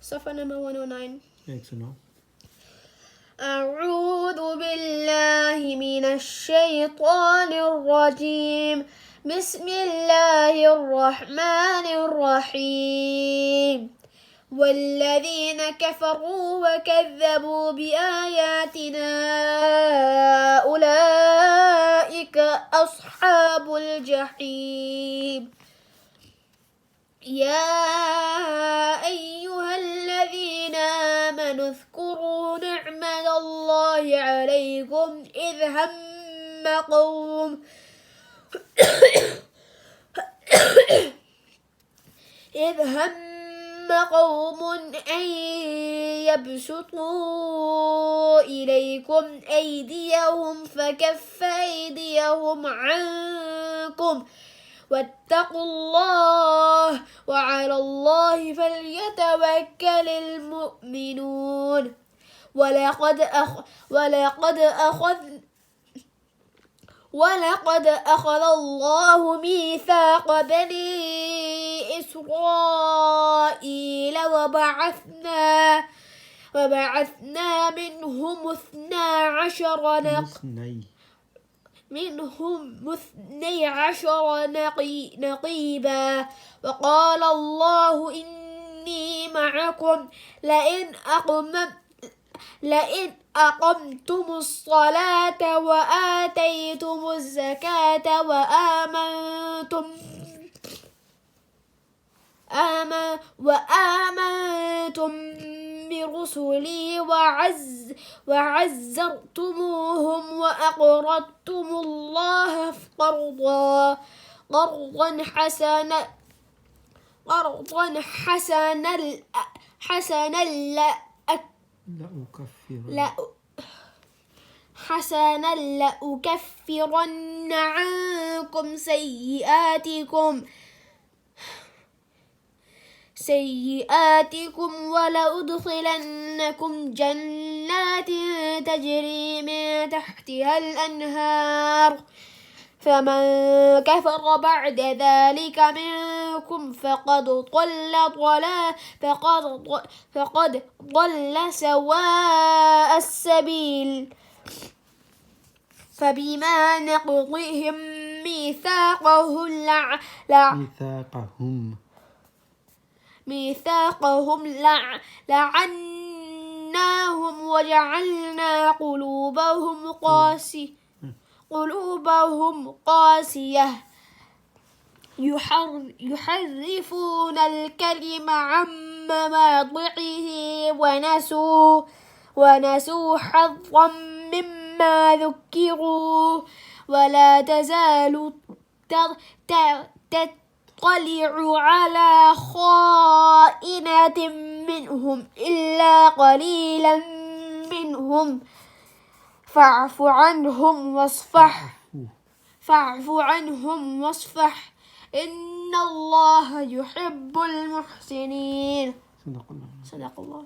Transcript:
Safa number 109. Excellent. أعوذ بالله من الشيطان الرجيم. بسم الله الرحمن الرحيم. والذين كفروا وكذبوا بآياتنا أولئك أصحاب الجحيم. يا أيها الذين آمنوا اذكروا نعمة الله عليكم إذ هم قوم أن يبسطوا إليكم أيديهم فكف أيديهم عنكم واتقوا الله وعلى الله فليتوكل المؤمنون. ولقد أخذ الله ميثاق بني إسرائيل وبعثنا منهم اثني عشر نقيبا وقال الله إني معكم لئن أقمتم الصلاة وآتيتم الزكاة وآمنتم برسلي وعزرتموهم وأقرضتم الله قرضا حسنا لأكفرن عنكم سيئاتكم ولأدخلنكم جنات تجري من تحتها الأنهار. فمن كفر بعد ذلك منكم فقد ضل سواء السبيل. فبما نقضهم ميثاقهم لعناهم وجعلنا قلوبهم قاسية يحرفون الكلم عن مواضعه ونسوا حظا مما ذكروا. ولا تزال تطلع على خائنة منهم إلا قليلا منهم. فاعف عنهم واصفح إن الله يحب المحسنين. صدق الله.